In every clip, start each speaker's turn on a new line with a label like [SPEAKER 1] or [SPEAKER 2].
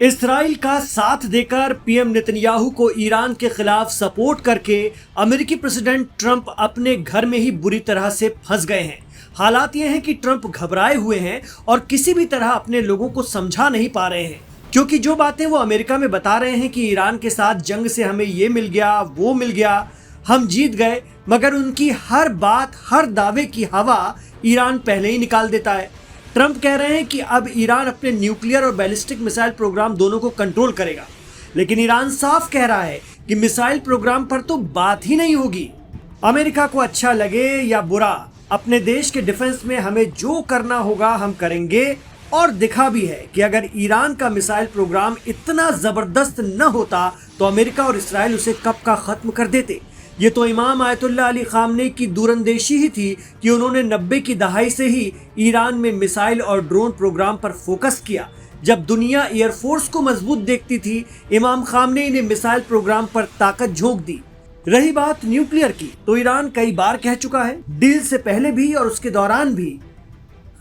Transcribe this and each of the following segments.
[SPEAKER 1] Israel का साथ देकर पीएम नेतन्याहू को ईरान के खिलाफ सपोर्ट करके अमेरिकी प्रेसिडेंट ट्रंप अपने घर में ही बुरी तरह से फंस गए हैं। हालात ये हैं कि ट्रंप घबराए हुए हैं और किसी भी तरह अपने लोगों को समझा नहीं पा रहे हैं, क्योंकि जो बातें वो अमेरिका में बता रहे हैं कि ईरान के साथ जंग से हमें ये मिल गया, वो मिल गया, हम जीत गए, मगर उनकी हर बात, हर दावे की हवा ईरान पहले ही निकाल देता है। ट्रंप कह रहे हैं कि अब ईरान अपने न्यूक्लियर और बैलिस्टिक मिसाइल प्रोग्राम दोनों को कंट्रोल करेगा, लेकिन ईरान साफ कह रहा है कि मिसाइल प्रोग्राम पर तो बात ही नहीं होगी। अमेरिका को अच्छा लगे या बुरा, अपने देश के डिफेंस में हमें जो करना होगा हम करेंगे, और दिखा भी है कि अगर ईरान का मिसाइल प्रोग्राम इतना जबरदस्त न होता तो अमेरिका और इसराइल उसे कब का खत्म कर देते। ये तो इमाम आयतुल्लाह अली खामनेई की दूरंदेशी ही थी कि उन्होंने 90 की दहाई से ही ईरान में मिसाइल और ड्रोन प्रोग्राम पर फोकस किया। जब दुनिया एयरफोर्स को मजबूत देखती थी, इमाम खामनेई ने मिसाइल प्रोग्राम पर ताकत झोंक दी। रही बात न्यूक्लियर की, तो ईरान कई बार कह चुका है, डील से पहले भी और उसके दौरान भी,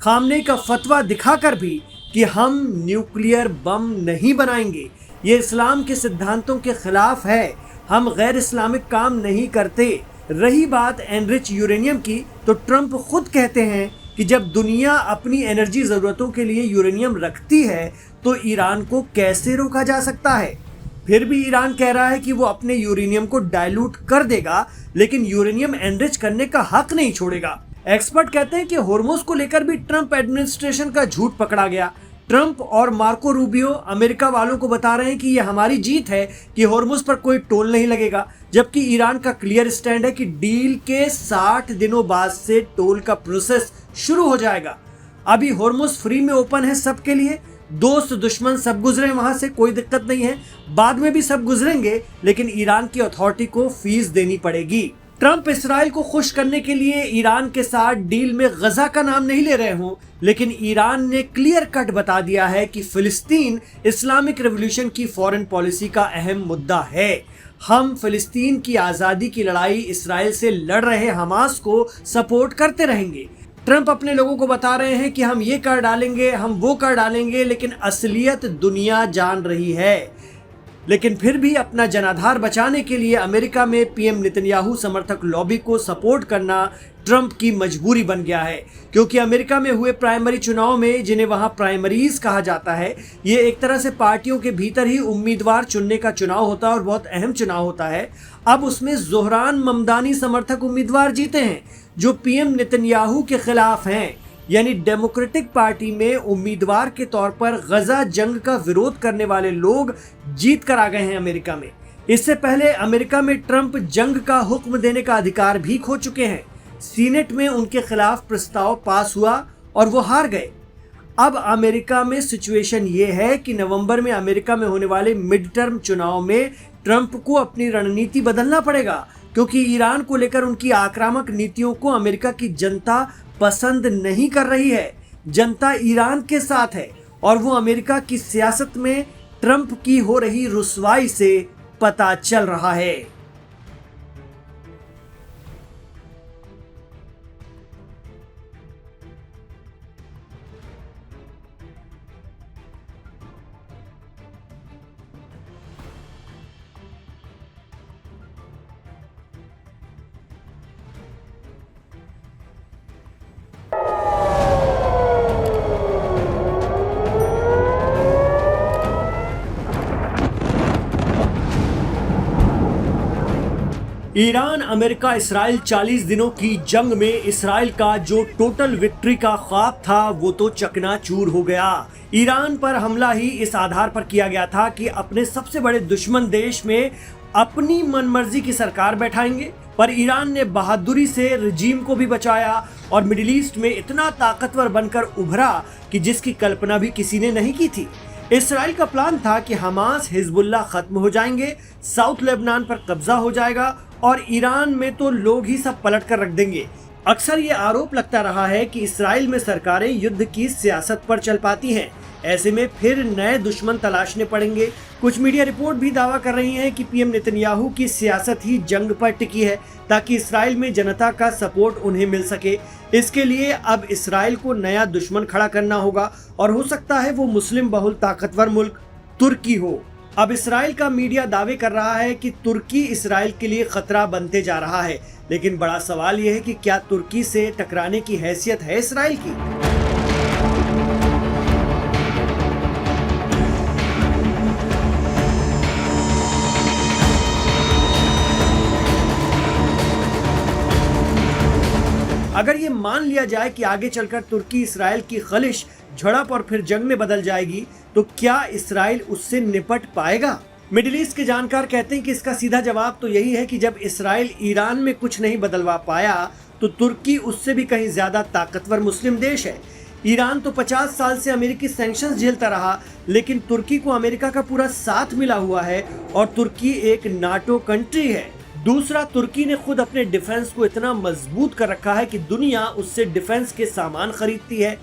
[SPEAKER 1] खामनेई का फतवा दिखाकर भी, कि हम न्यूक्लियर बम नहीं बनाएंगे, ये इस्लाम के सिद्धांतों के खिलाफ है, हम गैर इस्लामिक काम नहीं करते। रही बात एनरिच यूरेनियम की, तो ट्रंप खुद कहते हैं कि जब दुनिया अपनी एनर्जी ज़रूरतों के लिए यूरेनियम रखती है तो ईरान को कैसे रोका जा सकता है। फिर भी ईरान कह रहा है कि वो अपने यूरेनियम को डाइल्यूट कर देगा, लेकिन यूरेनियम एनरिच करने का हक नहीं छोड़ेगा। एक्सपर्ट कहते हैं कि होर्मुज को लेकर भी ट्रंप एडमिनिस्ट्रेशन का झूठ पकड़ा गया। ट्रंप और मार्को रूबियो अमेरिका वालों को बता रहे हैं कि ये हमारी जीत है कि होर्मुज पर कोई टोल नहीं लगेगा, जबकि ईरान का क्लियर स्टैंड है कि डील के 60 दिनों बाद से टोल का प्रोसेस शुरू हो जाएगा। अभी होर्मुज फ्री में ओपन है सबके लिए, दोस्त दुश्मन सब गुजरे वहां से, कोई दिक्कत नहीं है, बाद में भी सब गुजरेंगे, लेकिन ईरान की अथॉरिटी को फीस देनी पड़ेगी। ट्रंप इसराइल को खुश करने के लिए ईरान के साथ डील में गजा का नाम नहीं ले रहे हों, लेकिन ईरान ने क्लियर कट बता दिया है कि फिलिस्तीन इस्लामिक रेवोल्यूशन की फॉरेन पॉलिसी का अहम मुद्दा है। हम फिलिस्तीन की आज़ादी की लड़ाई इसराइल से लड़ रहे हमास को सपोर्ट करते रहेंगे। ट्रंप अपने लोगों को बता रहे हैं कि हम ये कर डालेंगे, हम वो कर डालेंगे, लेकिन असलियत दुनिया जान रही है। लेकिन फिर भी अपना जनाधार बचाने के लिए अमेरिका में पीएम नेतन्याहू समर्थक लॉबी को सपोर्ट करना ट्रंप की मजबूरी बन गया है, क्योंकि अमेरिका में हुए प्राइमरी चुनाव में, जिन्हें वहां प्राइमरीज कहा जाता है, ये एक तरह से पार्टियों के भीतर ही उम्मीदवार चुनने का चुनाव होता है और बहुत अहम चुनाव होता है। अब उसमें जोहरान ममदानी समर्थक उम्मीदवार जीते हैं जो पीएम नेतन्याहू के खिलाफ हैं, यानी डेमोक्रेटिक पार्टी में उम्मीदवार के तौर पर गजा जंग का विरोध करने वाले लोग जीत कर आ गए हैं अमेरिका में। इससे पहले अमेरिका में ट्रंप जंग का हुक्म देने का अधिकार भी खो चुके हैं। सीनेट में उनके खिलाफ प्रस्ताव पास हुआ और वो हार गए। अब अमेरिका में सिचुएशन ये है कि नवंबर में अमेरिका में होने वाले मिड टर्म चुनाव में ट्रंप को अपनी रणनीति बदलना पड़ेगा, क्योंकि ईरान को लेकर उनकी आक्रामक नीतियों को अमेरिका की जनता पसंद नहीं कर रही है। जनता ईरान के साथ है और वो अमेरिका की सियासत में ट्रंप की हो रही रुसवाई से पता चल रहा है। ईरान अमेरिका इसराइल 40 दिनों की जंग में इसराइल का जो टोटल विक्ट्री का ख्वाब था वो तो चकनाचूर हो गया। ईरान पर हमला ही इस आधार पर किया गया था कि अपने सबसे बड़े दुश्मन देश में अपनी मनमर्जी की सरकार बैठाएंगे, पर ईरान ने बहादुरी से रजीम को भी बचाया और मिडिल ईस्ट में इतना ताकतवर बनकर उभरा कि जिसकी कल्पना भी किसी ने नहीं की थी। इसराइल का प्लान था कि हमास, हिजबुल्लाह खत्म हो जाएंगे, साउथ लेबनान पर कब्जा हो जाएगा और ईरान में तो लोग ही सब पलट कर रख देंगे। अक्सर ये आरोप लगता रहा है कि इसराइल में सरकारें युद्ध की सियासत पर चल पाती हैं, ऐसे में फिर नए दुश्मन तलाशने पड़ेंगे। कुछ मीडिया रिपोर्ट भी दावा कर रही हैं कि पीएम नेतन्याहू की सियासत ही जंग पर टिकी है ताकि इसराइल में जनता का सपोर्ट उन्हें मिल सके। इसके लिए अब इसराइल को नया दुश्मन खड़ा करना होगा और हो सकता है वो मुस्लिम बहुल ताकतवर मुल्क। तुर्की हो। अब इसराइल का मीडिया दावे कर रहा है कि तुर्की इसराइल के लिए खतरा बनते जा रहा है, लेकिन बड़ा सवाल यह है कि क्या तुर्की से टकराने की हैसियत है इसराइल की? अगर ये मान लिया जाए कि आगे चलकर तुर्की इसराइल की खलिश झड़प और फिर जंग में बदल जाएगी, तो क्या इसराइल उससे निपट पाएगा? मिडिल ईस्ट के जानकार कहते हैं कि इसका सीधा जवाब तो यही है कि जब इसराइल ईरान में कुछ नहीं बदलवा पाया, तो तुर्की उससे भी कहीं ज्यादा ताकतवर मुस्लिम देश है। ईरान तो 50 साल से अमेरिकी सैंक्शंस झेलता रहा, लेकिन तुर्की को अमेरिका का पूरा साथ मिला हुआ है और तुर्की एक नाटो कंट्री है। दूसरा, तुर्की ने खुद अपने डिफेंस को इतना मजबूत कर रखा है कि दुनिया उससे डिफेंस के सामान खरीदती है।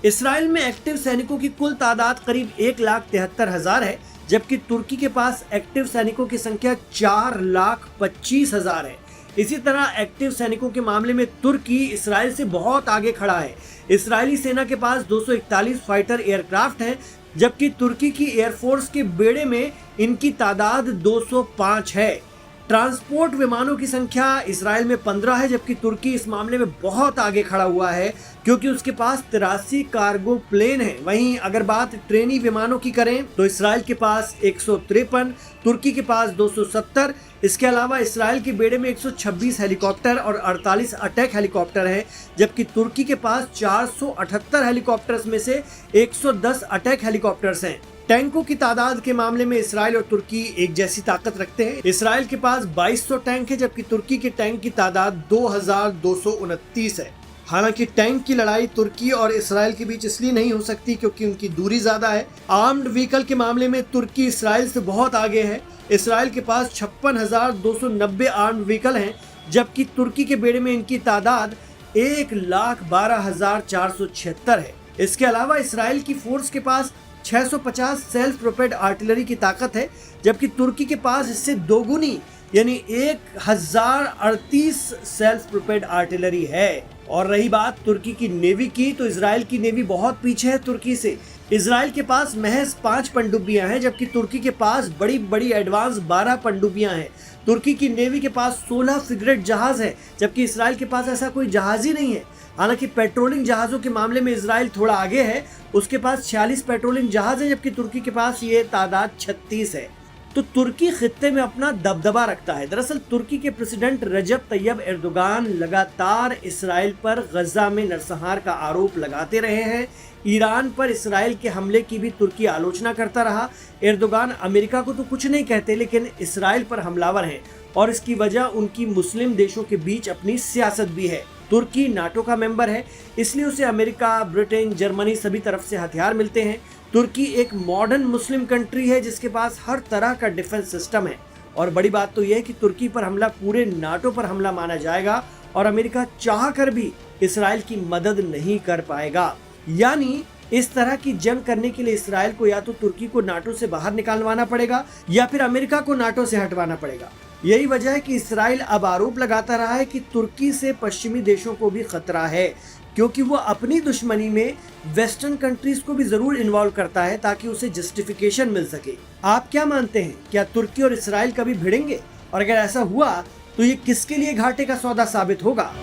[SPEAKER 1] इसराइल में एक्टिव सैनिकों की कुल तादाद करीब 1,73,000 है, जबकि तुर्की के पास एक्टिव सैनिकों की संख्या 4,25,000 है। इसी तरह एक्टिव सैनिकों के मामले में तुर्की इसराइल से बहुत आगे खड़ा है। इसराइली सेना के पास 241 फाइटर एयरक्राफ्ट हैं, जबकि तुर्की की एयरफोर्स के बेड़े में इनकी तादाद 205 है। ट्रांसपोर्ट विमानों की संख्या इसराइल में 15 है, जबकि तुर्की इस मामले में बहुत आगे खड़ा हुआ है क्योंकि उसके पास 83 कार्गो प्लेन है। वहीं अगर बात ट्रेनी विमानों की करें तो इसराइल के पास 153, तुर्की के पास 270। इसके अलावा इसराइल के बेड़े में 126 हेलीकॉप्टर और 48 अटैक हेलीकॉप्टर हैं, जबकि तुर्की के पास 478 हेलीकॉप्टर्स में से 110 अटैक हेलीकॉप्टर्स हैं। टैंकों की तादाद के मामले में इसराइल और तुर्की एक जैसी ताकत रखते हैं। इसराइल के पास 2200 टैंक है, जबकि तुर्की के टैंक की तादाद 2229 है। हालांकि टैंक की लड़ाई तुर्की और इसराइल के बीच इसलिए नहीं हो सकती क्योंकि उनकी दूरी ज्यादा है। आर्म्ड व्हीकल के मामले में तुर्की इसराइल से बहुत आगे है। इसराइल के पास 56,290 आर्म्ड व्हीकल हैं, जबकि तुर्की के बेड़े में इनकी तादाद 1,12,476 है। इसके अलावा इसराइल की फोर्स के पास 650 सेल्फ प्रोपेल्ड आर्टिलरी की ताकत है, जबकि तुर्की के पास इससे दोगुनी यानी 1038 सेल्फ प्रोपेल्ड आर्टिलरी है। और रही बात तुर्की की नेवी की, तो इसराइल की नेवी बहुत पीछे है तुर्की से। इसराइल के पास महज 5 पनडुब्बियां हैं, जबकि तुर्की के पास बड़ी बड़ी एडवांस 12 पनडुब्बियां हैं। तुर्की की नेवी के पास 16 फ्रिगेट जहाज है, जबकि इसराइल के पास ऐसा कोई जहाज ही नहीं है। हालांकि पेट्रोलिंग जहाजों के मामले में इसराइल थोड़ा आगे है, उसके पास 46 पेट्रोलिंग जहाज है, जबकि तुर्की के पास ये तादाद 36 है। तो तुर्की खित्ते में अपना दबदबा रखता है। दरअसल तुर्की के प्रेसिडेंट रजब तैयब एर्दोगान लगातार इसराइल पर गजा में नरसंहार का आरोप लगाते रहे हैं। ईरान पर इसराइल के हमले की भी तुर्की आलोचना करता रहा। एर्दोगान अमेरिका को तो कुछ नहीं कहते, लेकिन इसराइल पर हमलावर हैं और इसकी वजह उनकी मुस्लिम देशों के बीच अपनी सियासत भी है। तुर्की नाटो का मेंबर है, इसलिए उसे अमेरिका, ब्रिटेन, जर्मनी सभी तरफ से हथियार मिलते हैं। तुर्की एक मॉडर्न मुस्लिम कंट्री है जिसके पास हर तरह का डिफेंस सिस्टम है। और बड़ी बात तो यह है कि तुर्की पर हमला पूरे नाटो पर हमला माना जाएगा और अमेरिका चाह कर भी इसराइल की मदद नहीं कर पाएगा। यानी इस तरह की जंग करने के लिए इसराइल को या तो तुर्की को नाटो से बाहर निकालवाना पड़ेगा या फिर अमेरिका को नाटो से हटवाना पड़ेगा। यही वजह है कि इसराइल अब आरोप लगाता रहा है कि तुर्की से पश्चिमी देशों को भी खतरा है, क्योंकि वो अपनी दुश्मनी में वेस्टर्न कंट्रीज को भी जरूर इन्वॉल्व करता है ताकि उसे जस्टिफिकेशन मिल सके। आप क्या मानते हैं, क्या तुर्की और इसराइल कभी भिड़ेंगे? और अगर ऐसा हुआ तो ये किसके लिए घाटे का सौदा साबित होगा?